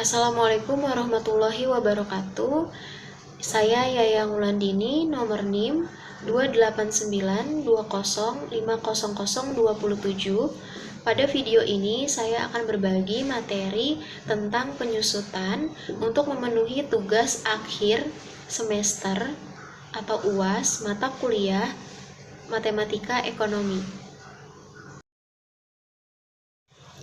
Assalamualaikum warahmatullahi wabarakatuh. Saya Yaya Wulandini, nomor NIM 28920500027. Pada video ini saya akan berbagi materi tentang penyusutan untuk memenuhi tugas akhir semester atau UAS mata kuliah Matematika Ekonomi.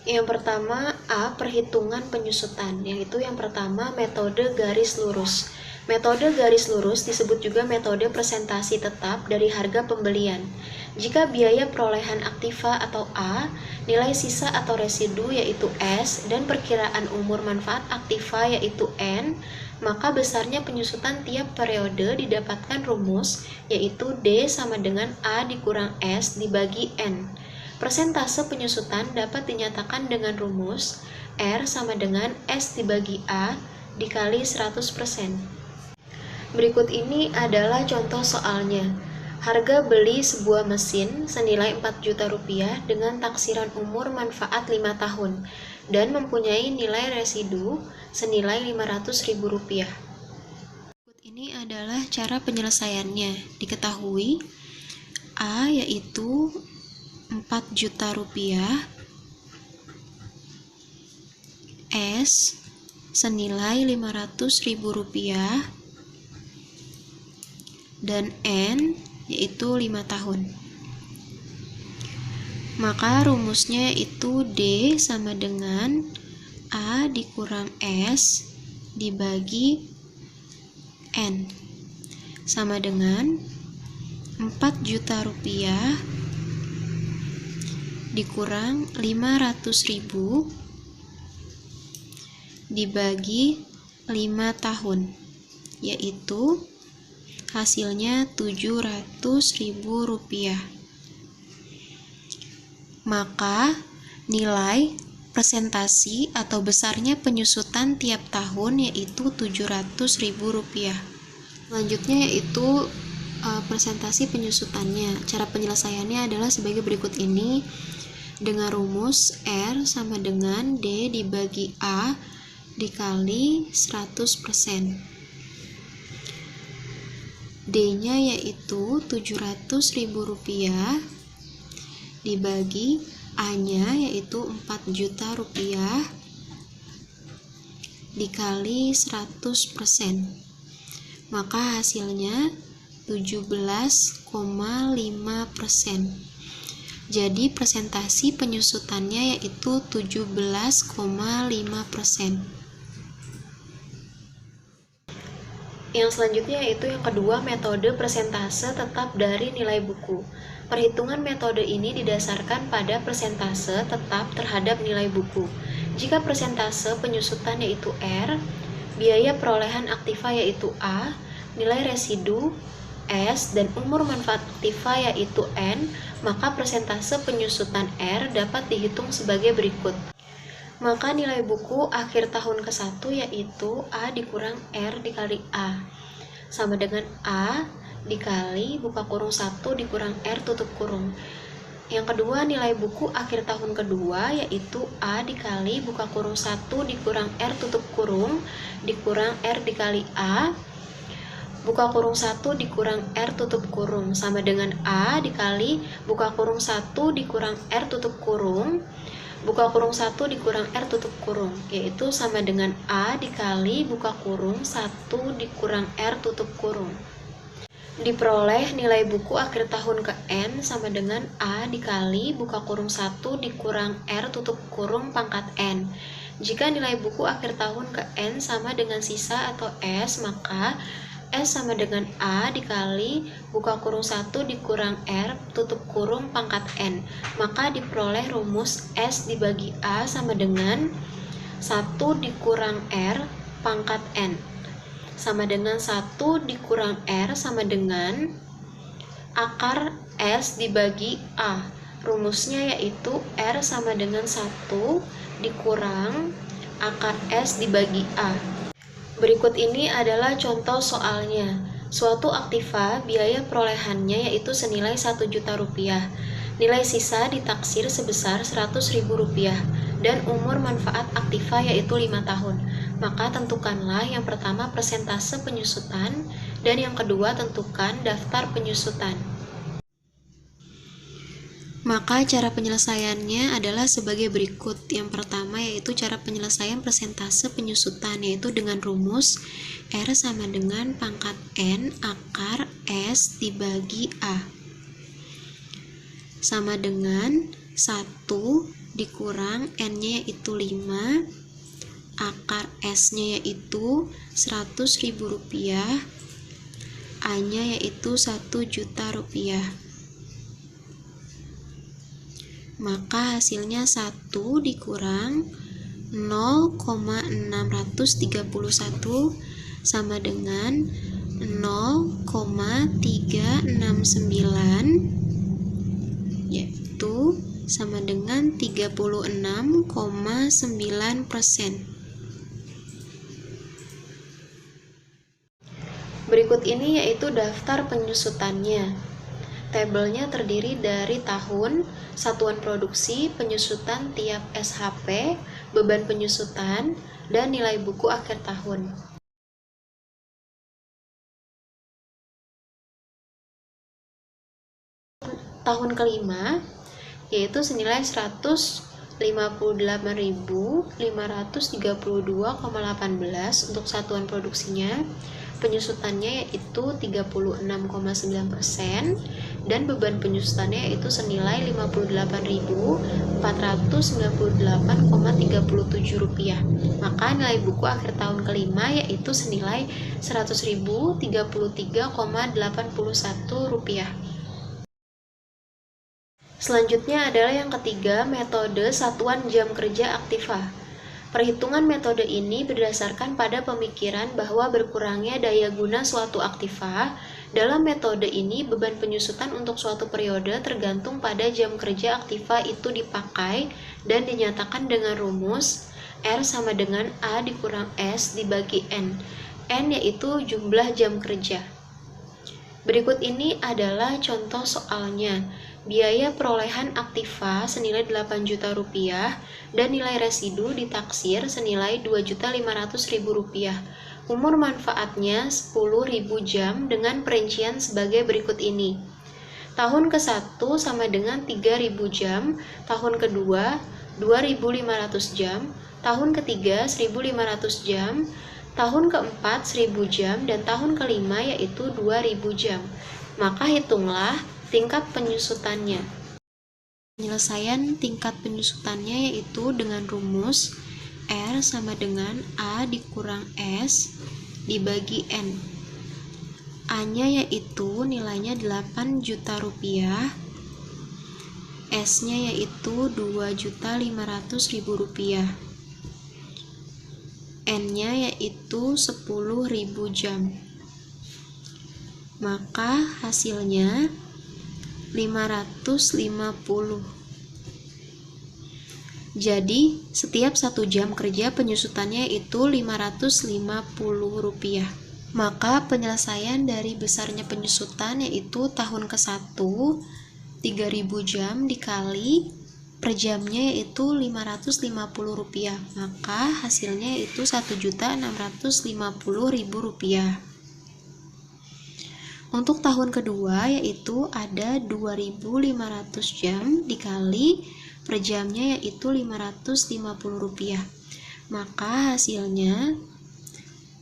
Yang pertama, A. Perhitungan penyusutan, yaitu yang pertama metode garis lurus. Metode garis lurus disebut juga metode presentasi tetap dari harga pembelian. Jika biaya perolehan aktiva atau A, nilai sisa atau residu yaitu S, dan perkiraan umur manfaat aktiva yaitu N, maka besarnya penyusutan tiap periode didapatkan rumus yaitu D sama dengan A dikurang S dibagi N. Persentase penyusutan dapat dinyatakan dengan rumus R sama dengan S dibagi A dikali 100%. Berikut ini adalah contoh soalnya. Harga beli sebuah mesin senilai 4 juta rupiah dengan taksiran umur manfaat 5 tahun dan mempunyai nilai residu senilai 500.000 rupiah. Berikut ini adalah cara penyelesaiannya. Diketahui A yaitu 4 juta rupiah, S senilai 500.000 rupiah, dan N yaitu 5 tahun. Maka rumusnya itu D sama dengan A dikurang S dibagi N sama dengan 4 juta rupiah dikurang 500.000 dibagi 5 tahun, yaitu hasilnya 700.000 rupiah. Maka nilai presentasi atau besarnya penyusutan tiap tahun yaitu 700.000 rupiah. Selanjutnya yaitu presentasi penyusutannya. Cara penyelesaiannya adalah sebagai berikut ini. Dengan rumus R sama dengan D dibagi A dikali 100%. D-nya yaitu 700.000 rupiah dibagi A-nya yaitu 4 juta rupiah dikali 100%. Maka hasilnya 17,5%. Jadi presentasi penyusutannya yaitu 17,5%. Yang selanjutnya yaitu yang kedua, metode presentase tetap dari nilai buku. Perhitungan metode ini didasarkan pada persentase tetap terhadap nilai buku. Jika persentase penyusutan yaitu R, biaya perolehan aktiva yaitu A, nilai residu S, dan umur manfaat aktiva yaitu N, maka persentase penyusutan R dapat dihitung sebagai berikut. Maka nilai buku akhir tahun ke-1 yaitu A dikurang R dikali A sama dengan A dikali buka kurung 1 dikurang R tutup kurung. Yang kedua, nilai buku akhir tahun kedua yaitu A dikali buka kurung 1 dikurang R tutup kurung dikurang R dikali A buka kurung 1 dikurang R tutup kurung sama dengan A dikali buka kurung 1 dikurang R tutup kurung buka kurung 1 dikurang R tutup kurung, yaitu sama dengan A dikali buka kurung 1 dikurang R tutup kurung. Diperoleh nilai buku akhir tahun ke N sama dengan A dikali buka kurung 1 dikurang R tutup kurung pangkat N. Jika nilai buku akhir tahun ke N sama dengan sisa atau S, maka S sama dengan A dikali buka kurung 1 dikurang R tutup kurung pangkat N. Maka diperoleh rumus S dibagi A sama dengan 1 dikurang R pangkat N sama dengan 1 dikurang R sama dengan akar S dibagi A. Rumusnya yaitu R sama dengan 1 dikurang akar S dibagi A. Berikut ini adalah contoh soalnya. Suatu aktiva biaya perolehannya yaitu senilai 1 juta rupiah. Nilai sisa ditaksir sebesar 100.000 rupiah dan umur manfaat aktiva yaitu 5 tahun. Maka tentukanlah yang pertama persentase penyusutan dan yang kedua tentukan daftar penyusutan. Maka cara penyelesaiannya adalah sebagai berikut. Yang pertama yaitu cara penyelesaian persentase penyusutan, yaitu dengan rumus R sama dengan pangkat N akar S dibagi A sama dengan 1 dikurang N-nya yaitu 5, akar S-nya yaitu Rp100.000, A-nya yaitu Rp1.000.000. Maka hasilnya 1 dikurang 0,631 sama dengan 0,369, yaitu sama dengan 36,9%. Berikut ini yaitu daftar penyusutannya. Tabelnya terdiri dari tahun, satuan produksi, penyusutan tiap SHP, beban penyusutan, dan nilai buku akhir tahun. Tahun kelima yaitu senilai 158.532,18 untuk satuan produksinya, penyusutannya yaitu 36,9% dan beban penyusutannya yaitu senilai Rp58.498,37. Maka nilai buku akhir tahun kelima yaitu senilai Rp100.033,81. Selanjutnya adalah yang ketiga, metode satuan jam kerja aktiva. Perhitungan metode ini berdasarkan pada pemikiran bahwa berkurangnya daya guna suatu aktiva. Dalam metode ini, beban penyusutan untuk suatu periode tergantung pada jam kerja aktiva itu dipakai dan dinyatakan dengan rumus R sama dengan A dikurang S dibagi N. N yaitu jumlah jam kerja. Berikut ini adalah contoh soalnya. Biaya perolehan aktiva senilai Rp8 juta dan nilai residu ditaksir senilai Rp2.500.000. Umur manfaatnya 10.000 jam dengan perincian sebagai berikut ini. Tahun ke-1 sama dengan 3.000 jam, tahun kedua 2.500 jam, tahun ketiga 1.500 jam, tahun keempat 1.000 jam, dan tahun kelima yaitu 2.000 jam. Maka hitunglah tingkat penyusutannya. Penyelesaian tingkat penyusutannya yaitu dengan rumus R sama dengan A dikurang S dibagi N. A-nya yaitu nilainya Rp8 juta, S-nya yaitu Rp2.500.000, N-nya yaitu 10.000 jam. Maka hasilnya 550. Jadi, setiap 1 jam kerja penyusutannya itu Rp550. Maka penyelesaian dari besarnya penyusutan yaitu tahun ke-1 3.000 jam dikali per jamnya yaitu Rp550. Maka hasilnya itu Rp1.650.000. Untuk tahun kedua yaitu ada 2.500 jam dikali per jamnya yaitu Rp550. Maka hasilnya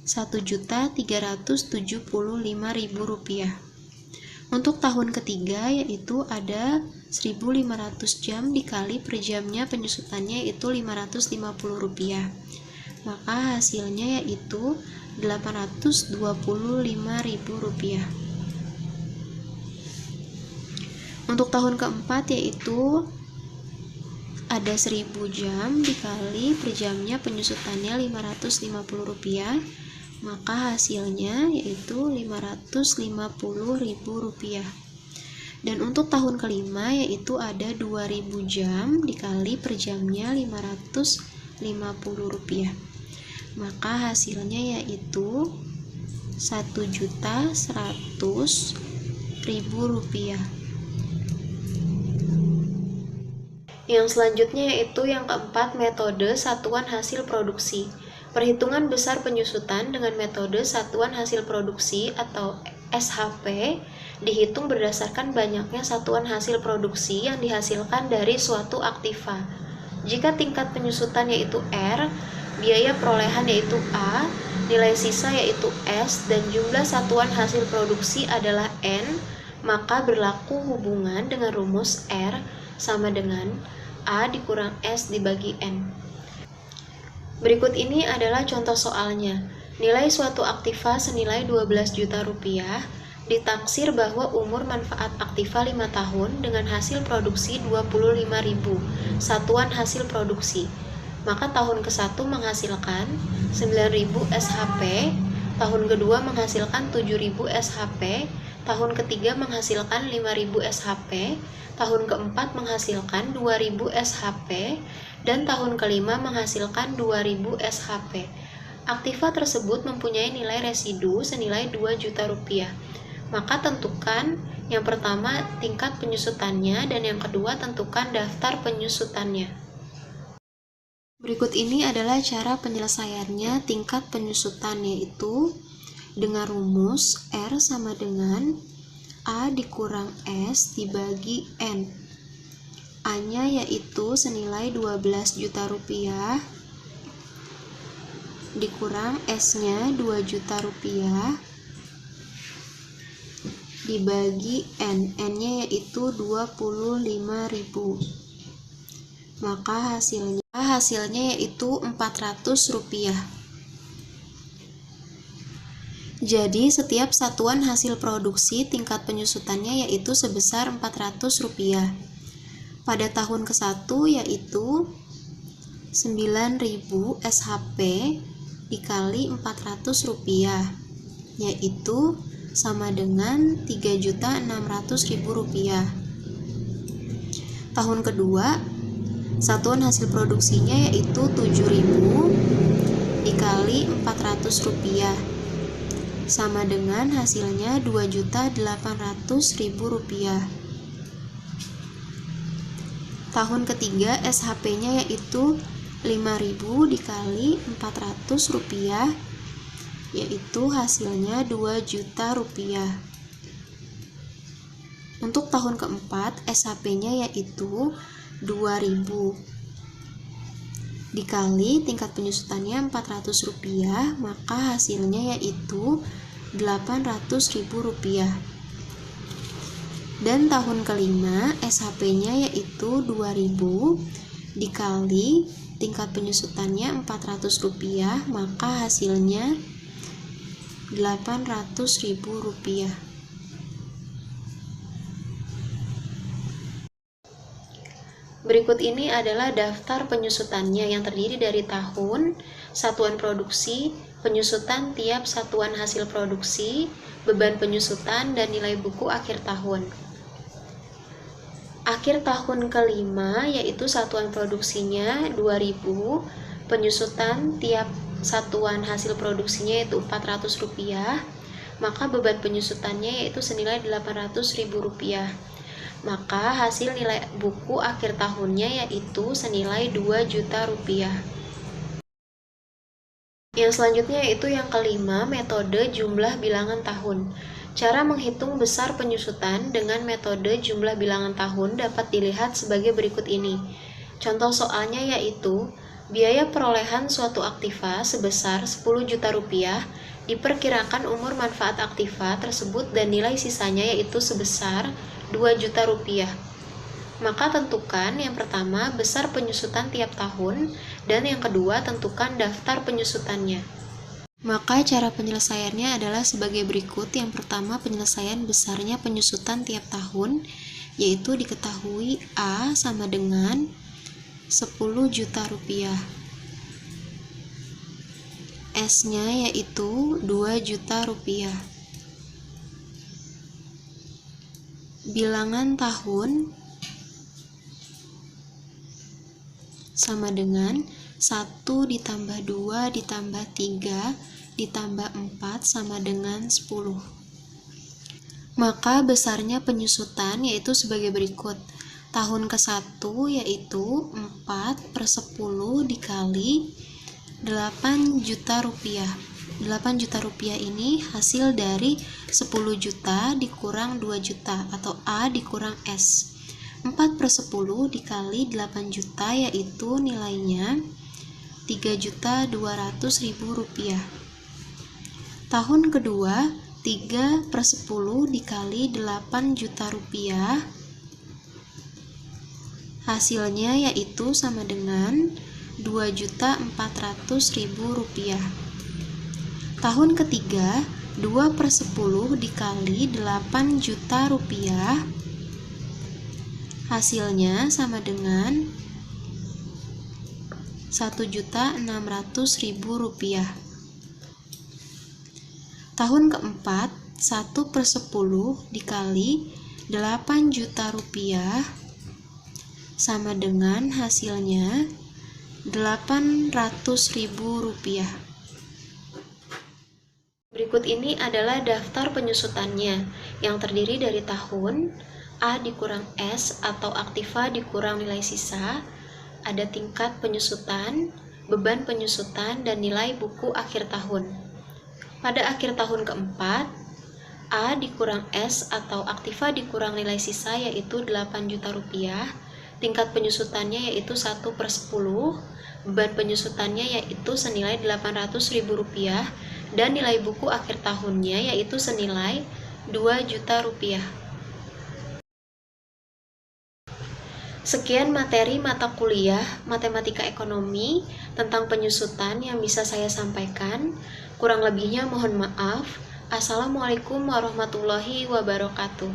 Rp1.375.000. Untuk tahun ketiga yaitu ada 1.500 jam dikali per jamnya penyusutannya yaitu Rp550. Maka hasilnya yaitu Rp825.000. Untuk tahun keempat yaitu ada 1.000 jam dikali per jamnya penyusutannya Rp550. Maka hasilnya yaitu Rp550.000. Dan untuk tahun kelima yaitu ada 2.000 jam dikali per jamnya Rp550. Maka hasilnya yaitu Rp1.100.000. Yang selanjutnya yaitu yang keempat, metode satuan hasil produksi. Perhitungan besar penyusutan dengan metode satuan hasil produksi atau SHP dihitung berdasarkan banyaknya satuan hasil produksi yang dihasilkan dari suatu aktiva. Jika tingkat penyusutan yaitu R, biaya perolehan yaitu A, nilai sisa yaitu S, dan jumlah satuan hasil produksi adalah N, maka berlaku hubungan dengan rumus R sama dengan A dikurang S dibagi N. Berikut ini adalah contoh soalnya. Nilai suatu aktiva senilai 12 juta rupiah, ditaksir bahwa umur manfaat aktiva 5 tahun dengan hasil produksi 25.000 satuan hasil produksi. Maka tahun ke-1 menghasilkan 9.000 SHP, tahun kedua menghasilkan 7.000 SHP, tahun ketiga menghasilkan 5.000 SHP, tahun keempat menghasilkan 2.000 SHP, dan tahun kelima menghasilkan 2.000 SHP. Aktiva tersebut mempunyai nilai residu senilai 2 juta rupiah. Maka tentukan yang pertama tingkat penyusutannya dan yang kedua tentukan daftar penyusutannya. Berikut ini adalah cara penyelesaiannya tingkat penyusutan, yaitu dengan rumus R sama dengan A dikurang S dibagi N. A-nya yaitu senilai 12 juta rupiah dikurang S-nya 2 juta rupiah dibagi N. N-nya yaitu 25.000. Maka hasilnya yaitu 400 rupiah. Jadi setiap satuan hasil produksi tingkat penyusutannya yaitu sebesar 400 rupiah. Pada tahun ke-1 yaitu 9.000 SHP dikali 400 rupiah, yaitu sama dengan 3.600.000 rupiah. Tahun kedua, satuan hasil produksinya yaitu 7.000 dikali 400 rupiah, sama dengan hasilnya 2.800.000 rupiah. Tahun ketiga, SHP-nya yaitu 5.000 dikali 400 rupiah, yaitu hasilnya 2 juta rupiah. Untuk tahun keempat, SHP-nya yaitu 2.000 dikali tingkat penyusutannya 400 rupiah, maka hasilnya yaitu 800.000 rupiah. Dan tahun kelima, SHP-nya yaitu 2.000 dikali tingkat penyusutannya 400 rupiah, maka hasilnya 800.000 rupiah. Berikut ini adalah daftar penyusutannya yang terdiri dari tahun, satuan produksi, penyusutan tiap satuan hasil produksi, beban penyusutan, dan nilai buku akhir tahun. Akhir tahun kelima yaitu satuan produksinya 2.000, penyusutan tiap satuan hasil produksinya yaitu 400 rupiah, maka beban penyusutannya yaitu senilai 800.000 rupiah. Maka hasil nilai buku akhir tahunnya yaitu senilai 2 juta rupiah. Yang selanjutnya yaitu yang kelima, metode jumlah bilangan tahun. Cara menghitung besar penyusutan dengan metode jumlah bilangan tahun dapat dilihat sebagai berikut ini. Contoh soalnya yaitu, biaya perolehan suatu aktiva sebesar 10 juta rupiah, diperkirakan umur manfaat aktiva tersebut dan nilai sisanya yaitu sebesar 2 juta rupiah. Maka tentukan yang pertama besar penyusutan tiap tahun dan yang kedua tentukan daftar penyusutannya. Maka cara penyelesaiannya adalah sebagai berikut. Yang pertama, penyelesaian besarnya penyusutan tiap tahun, yaitu diketahui A sama dengan 10 juta rupiah. S-nya yaitu 2 juta rupiah. Bilangan tahun sama dengan 1 ditambah 2 ditambah 3 ditambah 4 sama dengan 10. Maka besarnya penyusutan yaitu sebagai berikut. Tahun ke-1 yaitu 4/10 dikali 8 juta rupiah. 8 juta rupiah ini hasil dari 10 juta dikurang 2 juta atau A dikurang S. 4/10 dikali 8 juta yaitu nilainya 3.200.000 rupiah. Tahun kedua 3/10 dikali 8 juta rupiah, hasilnya yaitu sama dengan 2.400.000 rupiah. Tahun ketiga 2/10 dikali 8 juta rupiah, hasilnya sama dengan 1.600.000 rupiah. Tahun keempat 1/10 dikali 8 juta rupiah sama dengan hasilnya 800.000 rupiah. Berikut ini adalah daftar penyusutannya yang terdiri dari tahun, A dikurang S atau aktiva dikurang nilai sisa, ada tingkat penyusutan, beban penyusutan, dan nilai buku akhir tahun. Pada akhir tahun keempat, A dikurang S atau aktiva dikurang nilai sisa yaitu 8 juta rupiah, tingkat penyusutannya yaitu 1/10, beban penyusutannya yaitu senilai 800.000 rupiah, dan nilai buku akhir tahunnya yaitu senilai 2 juta rupiah. Sekian materi mata kuliah Matematika Ekonomi tentang penyusutan yang bisa saya sampaikan. Kurang lebihnya mohon maaf. Assalamualaikum warahmatullahi wabarakatuh.